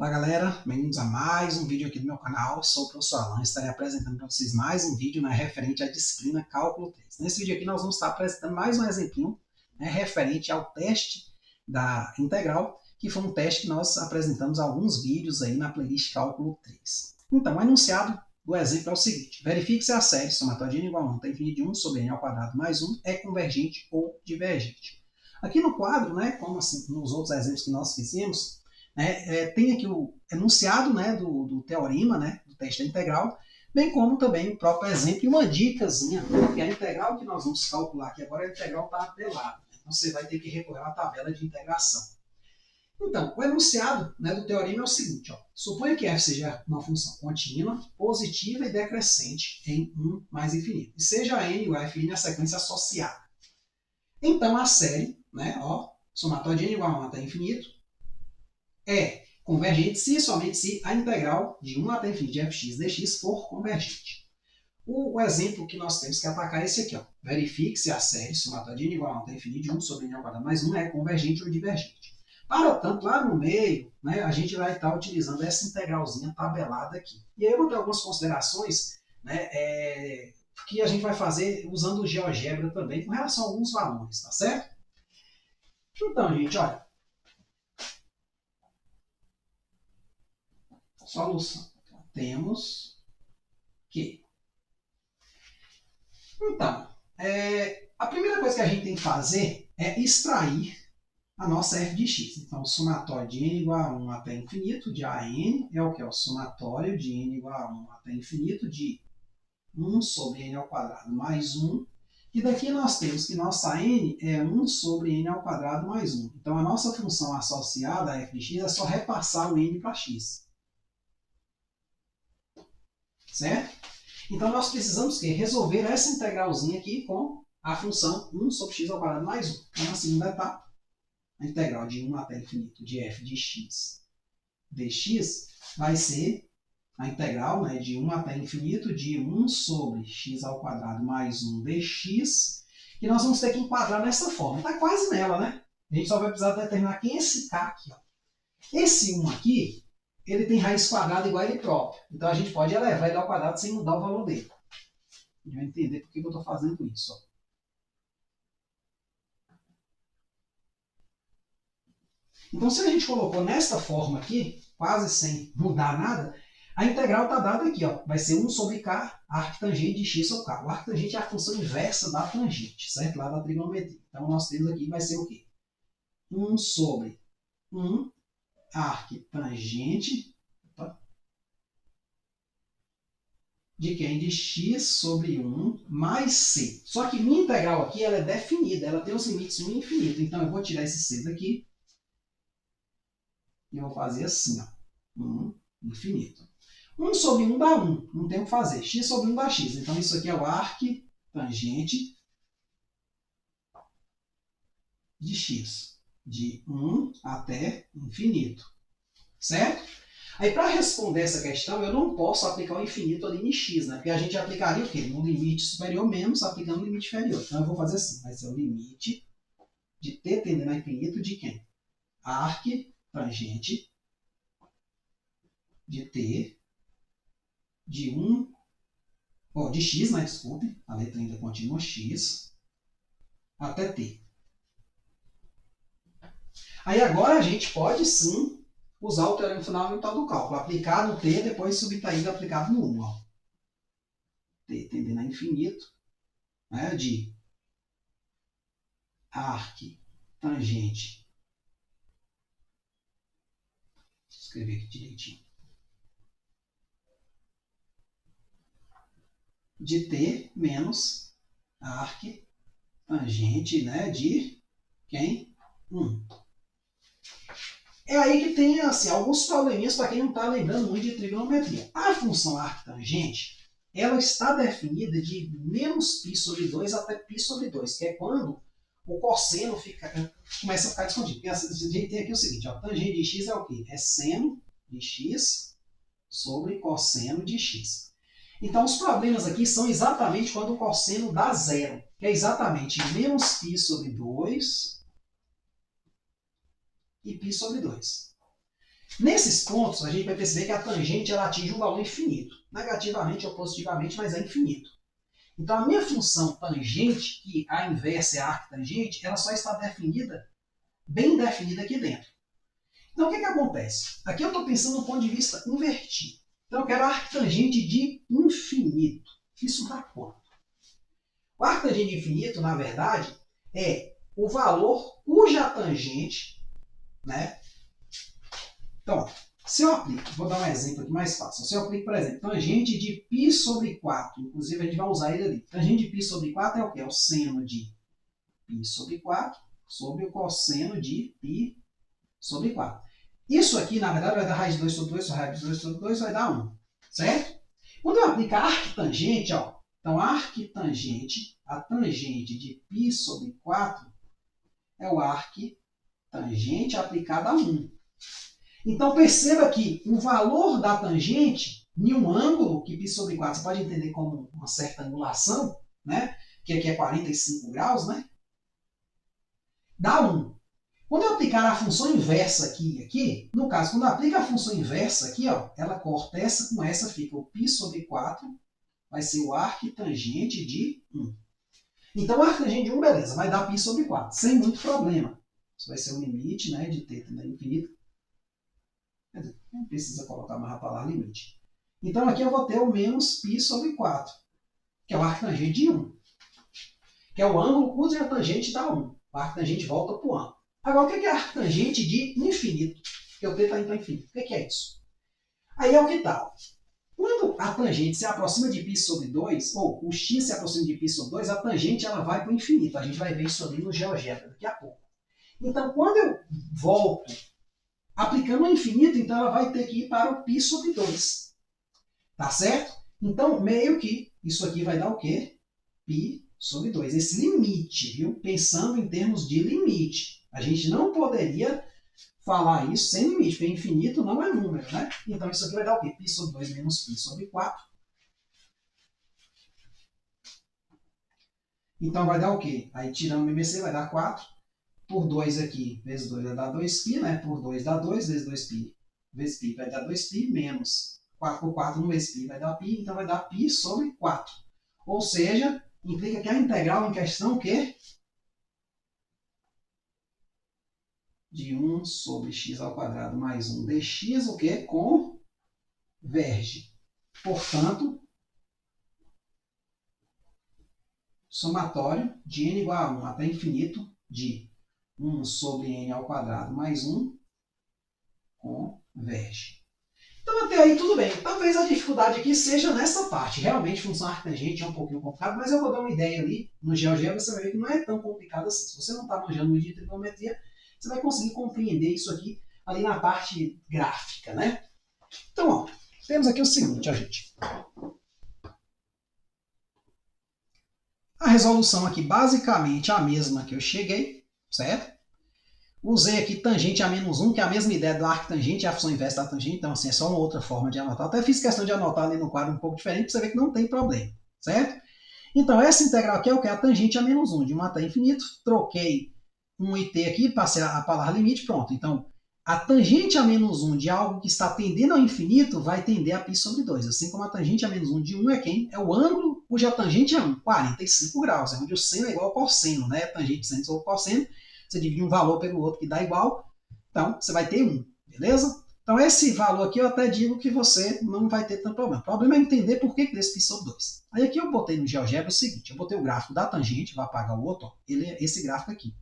Olá galera, bem-vindos a mais um vídeo aqui do meu canal. Sou o professor Alan, estarei apresentando para vocês mais um vídeo referente à disciplina Cálculo 3. Nesse vídeo aqui nós vamos estar apresentando mais um exemplinho referente ao teste da integral, que foi um teste que nós apresentamos alguns vídeos aí na playlist Cálculo 3. Então, o enunciado do exemplo é o seguinte: verifique se a série somatória de n igual a 1 até infinito de 1 sobre n ao quadrado mais 1 é convergente ou divergente. Aqui no quadro, como assim, nos outros exemplos que nós fizemos, tem aqui o enunciado do teorema, do teste da integral, bem como também o próprio exemplo e uma dicasinha, porque a integral que nós vamos calcular aqui agora é a integral tabelada. Então você vai ter que recorrer à tabela de integração. Então, o enunciado do teorema é o seguinte: suponha que f seja uma função contínua, positiva e decrescente em 1 mais infinito, e seja n igual a fn a sequência associada. Então a série, somatória de n igual a 1 até infinito, é convergente se e somente se a integral de 1 até infinito de fx dx for convergente. O exemplo que nós temos que atacar é esse aqui. Verifique se a série somatória de n igual a 1 até infinito de 1 sobre n ao quadrado mais 1 é convergente ou divergente. Para tanto, lá no meio, a gente vai estar utilizando essa integralzinha tabelada aqui. E aí eu vou ter algumas considerações que a gente vai fazer usando o GeoGebra também, com relação a alguns valores, tá certo? Então, gente, olha. Solução. Temos que. Então, a primeira coisa que a gente tem que fazer é extrair a nossa f de x. Então, o somatório de n igual a 1 até infinito de AN é o que? O somatório de n igual a 1 até infinito de 1 sobre n ao quadrado mais 1. E daqui nós temos que nossa n é 1 sobre n ao quadrado mais 1. Então, a nossa função associada a f de x é só repassar o n para x. Certo? Então, nós precisamos resolver essa integralzinha aqui com a função 1 sobre x ao quadrado mais 1. Então, na segunda etapa, a integral de 1 até infinito de f de x dx vai ser a integral de 1 até infinito de 1 sobre x ao quadrado mais 1 dx, que nós vamos ter que enquadrar nessa forma. Está quase nela, né? A gente só vai precisar determinar quem é esse k aqui. Esse 1 aqui, ele tem raiz quadrada igual a ele próprio. Então, a gente pode elevar ele ao quadrado sem mudar o valor dele. A gente vai entender por que eu estou fazendo isso. Então, se a gente colocou nesta forma aqui, quase sem mudar nada, a integral está dada aqui. Vai ser 1 sobre k, arctangente de x sobre k. O arctangente é a função inversa da tangente, certo? Lá da trigonometria. Então, nós temos aqui, vai ser o quê? 1 sobre 1 arctangente de quem? De x sobre 1 mais c. Só que minha integral aqui ela é definida, ela tem os limites 1 e infinito. Então, eu vou tirar esse c daqui e eu vou fazer assim, 1 infinito. 1 sobre 1 dá 1, não tem o que fazer. X sobre 1 dá x. Então, isso aqui é o arctangente de x, de 1 até infinito. Certo? Aí, para responder essa questão, eu não posso aplicar o infinito ali em x, porque a gente aplicaria o quê? No limite superior menos aplicando o limite inferior. Então, eu vou fazer assim, vai ser o limite de t tendendo a infinito de quem? Arctangente de t de 1, de x, desculpe, a letra ainda continua x, até t. Aí, agora a gente pode sim usar o teorema fundamental do cálculo. Aplicar no t, depois subtraído aplicado no 1. T tendendo a infinito, de arctangente. Vou escrever aqui direitinho. De t menos arctangente de quem? 1. É aí que tem alguns probleminhas para quem não está lembrando muito de trigonometria. A função arctangente, ela está definida de menos π sobre 2 até π sobre 2, que é quando o cosseno começa a ficar escondido. Porque a gente tem aqui o seguinte, tangente de x é o quê? É seno de x sobre cosseno de x. Então, os problemas aqui são exatamente quando o cosseno dá zero, que é exatamente menos π sobre 2 e π sobre 2. Nesses pontos, a gente vai perceber que a tangente ela atinge um valor infinito. Negativamente ou positivamente, mas é infinito. Então, a minha função tangente, que a inversa é a arctangente, ela só está definida, bem definida aqui dentro. Então, o que acontece? Aqui eu estou pensando do ponto de vista invertido. Então, eu quero a arctangente de infinito. Isso dá quanto? O arctangente de infinito, na verdade, é o valor cuja tangente, né? Então, se eu aplico, vou dar um exemplo aqui mais fácil. Se eu aplico, por exemplo, tangente de π sobre 4, inclusive a gente vai usar ele ali. Tangente de π sobre 4 é o quê? É o seno de π sobre 4 sobre o cosseno de π sobre 4. Isso aqui, na verdade, vai dar raiz de 2 sobre 2, raiz de 2 sobre 2 vai dar 1, certo? Quando eu aplicar arctangente, ó, então arctangente, a tangente de π sobre 4 é o arctangente aplicado a 1. Então, perceba que o valor da tangente em um ângulo, que π sobre 4 você pode entender como uma certa angulação, né? Que aqui é 45 graus, né? Dá 1. Quando eu aplicar a função inversa aqui, no caso, quando eu aplico a função inversa aqui, ó, ela corta essa com essa, fica o π sobre 4, vai ser o arctangente de 1. Então, o arctangente de 1, beleza, vai dar π sobre 4, sem muito problema. Isso vai ser o limite, né, de θ da infinito. Não precisa colocar mais a palavra limite. Então, aqui eu vou ter o menos π sobre 4, que é o arctangente de 1, que é o ângulo cuja tangente dá 1. O arctangente volta para o ângulo. Agora, o que é arctangente de infinito? Porque o θ está indo para infinito. O que é isso? Aí é o que tal? Quando a tangente se aproxima de π sobre 2, ou o x se aproxima de π sobre 2, a tangente ela vai para o infinito. A gente vai ver isso ali no GeoGebra daqui a pouco. Então, quando eu volto aplicando o infinito, então ela vai ter que ir para o π sobre 2. Tá certo? Então, meio que isso aqui vai dar o quê? π sobre 2. Esse limite, viu? Pensando em termos de limite. A gente não poderia falar isso sem limite, porque infinito não é número, né? Então, isso aqui vai dar o quê? π sobre 2 menos π sobre 4. Então, vai dar o quê? Aí, tirando o MBC, vai dar 4. Por 2 aqui, vezes 2 vai dar 2π, né? Por 2 dá 2, vezes 2π, vezes π vai dar 2π, menos 4 por 4 no vezes π vai dar π, então vai dar π sobre 4. Ou seja, implica que a integral em questão, o quê? De 1 sobre x ao quadrado mais 1 dx, o quê? Converge. Portanto, somatório de n igual a 1 até infinito de 1 sobre n ao quadrado mais 1 converge. Então, até aí tudo bem. Talvez a dificuldade aqui seja nessa parte. Realmente, função arctangente é um pouquinho complicado, mas eu vou dar uma ideia ali no GeoGebra, você vai ver que não é tão complicado assim. Se você não está manjando muito de trigonometria, você vai conseguir compreender isso aqui ali na parte gráfica, né? Então, ó, temos aqui o seguinte, ó, gente. A resolução aqui basicamente é a mesma que eu cheguei, certo? Usei aqui tangente a menos 1, que é a mesma ideia do arctangente, é a função inversa da tangente, então assim, é só uma outra forma de anotar. Até fiz questão de anotar ali no quadro um pouco diferente, para você ver que não tem problema, certo? Então, essa integral aqui é o que? A tangente a menos 1, de 1 até infinito. Troquei um IT aqui, passei a palavra limite, pronto. Então, a tangente a menos 1 de algo que está tendendo ao infinito vai tender a π sobre 2. Assim como a tangente a menos 1 de 1 é quem? É o ângulo cuja tangente é 1, 45 graus. É onde o seno é igual ao cosseno, né? Tangente seno sobre cosseno. Você divide um valor pelo outro que dá igual. Então, você vai ter 1, beleza? Então, esse valor aqui eu até digo que você não vai ter tanto problema. O problema é entender por que desse π sobre 2. Aí aqui eu botei no GeoGebra o seguinte, eu botei o gráfico da tangente, vai apagar o outro, ó, ele é esse gráfico aqui.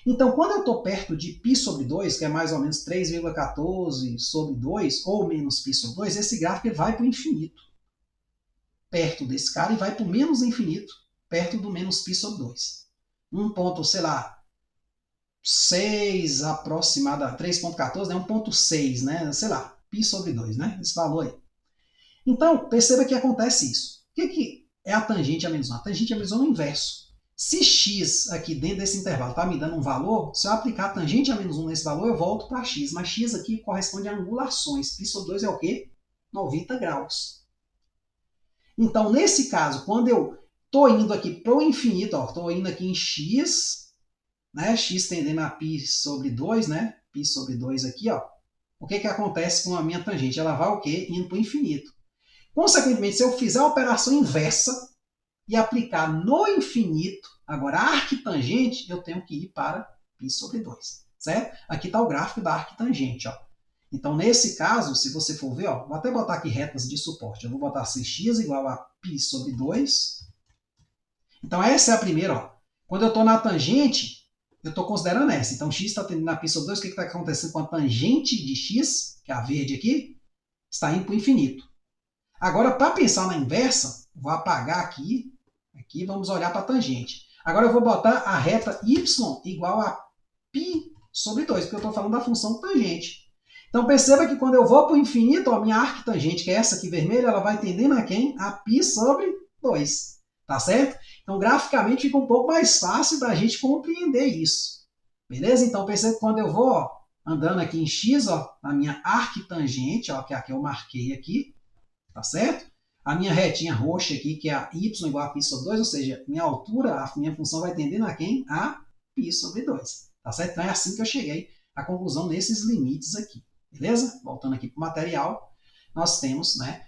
Então, quando eu estou perto de π sobre 2, que é mais ou menos 3,14 sobre 2, ou menos π sobre 2, esse gráfico ele vai para o infinito. Perto desse cara e vai para o menos infinito, perto do menos π sobre 2. Um ponto, sei lá, 6 aproximada, 3,14, né? 1,6, né? Sei lá, π sobre 2, né? Esse valor aí. Então, perceba que acontece isso. O que é a tangente a menos 1? A tangente a menos 1 é o inverso. Se x aqui dentro desse intervalo está me dando um valor, se eu aplicar a tangente a menos 1 nesse valor, eu volto para x. Mas x aqui corresponde a angulações. Π sobre 2 é o quê? 90 graus. Então, nesse caso, quando eu estou indo aqui para o infinito, estou indo aqui em x, né? X tendendo a π sobre 2, né? Π sobre 2 aqui, ó. o que acontece com a minha tangente? Ela vai o quê? Indo para o infinito. Consequentemente, se eu fizer a operação inversa e aplicar no infinito, agora a arquitangente, eu tenho que ir para π sobre 2, certo? Aqui está o gráfico da arquitangente, ó. Então, nesse caso, se você for ver, ó, vou até botar aqui retas de suporte. Eu vou botar 6x igual a π sobre 2. Então, essa é a primeira, ó. Quando eu estou na tangente, eu estou considerando essa. Então, x está tendendo a π sobre 2. O que está acontecendo com a tangente de x, que é a verde aqui? Está indo para o infinito. Agora, para pensar na inversa, vou apagar aqui. Aqui, vamos olhar para a tangente. Agora, eu vou botar a reta y igual a π sobre 2, porque eu estou falando da função tangente. Então, perceba que quando eu vou para o infinito, a minha arquitangente, que é essa aqui vermelha, ela vai tendendo a quem? A π sobre 2. Tá certo? Então, graficamente, fica um pouco mais fácil da gente compreender isso. Beleza? Então, perceba que quando eu vou ó, andando aqui em x, ó, a minha arquitangente, ó, que é a que eu marquei aqui, tá certo? A minha retinha roxa aqui, que é a y igual a π sobre 2, ou seja, minha altura, a minha função vai tendendo a quem? A π sobre 2. Tá certo? Então, é assim que eu cheguei à conclusão nesses limites aqui. Beleza? Voltando aqui para o material, nós temos, né,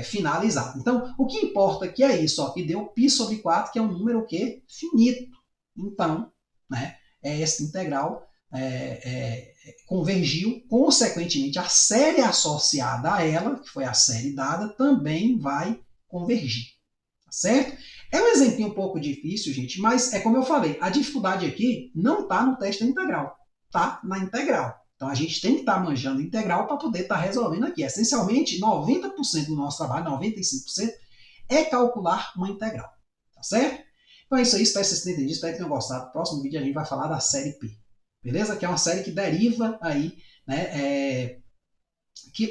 finalizado. Então, o que importa aqui é isso, ó, que deu π sobre 4, que é um número que finito. Então, né, esta integral convergiu, consequentemente, a série associada a ela, que foi a série dada, também vai convergir. Tá certo? É um exemplo um pouco difícil, gente, mas é como eu falei, a dificuldade aqui não está no teste da integral, está na integral. Então, a gente tem que estar manjando integral para poder estar resolvendo aqui. Essencialmente, 90% do nosso trabalho, 95%, é calcular uma integral. Tá certo? Então é isso aí, espero que vocês tenham entendido, espero que tenham gostado. No próximo vídeo a gente vai falar da série P. Beleza? Que é uma série que deriva aí, né,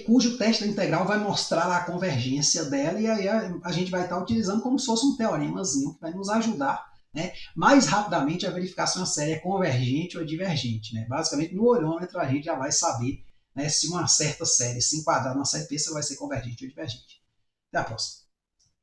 cujo teste da integral vai mostrar a convergência dela e aí a gente vai estar utilizando como se fosse um teoremazinho que vai nos ajudar, né, mais rapidamente a verificar se uma série é convergente ou divergente. Né? Basicamente, no olhômetro a gente já vai saber, né, se uma certa série se enquadrar numa série P, se ela vai ser convergente ou divergente. Até a próxima.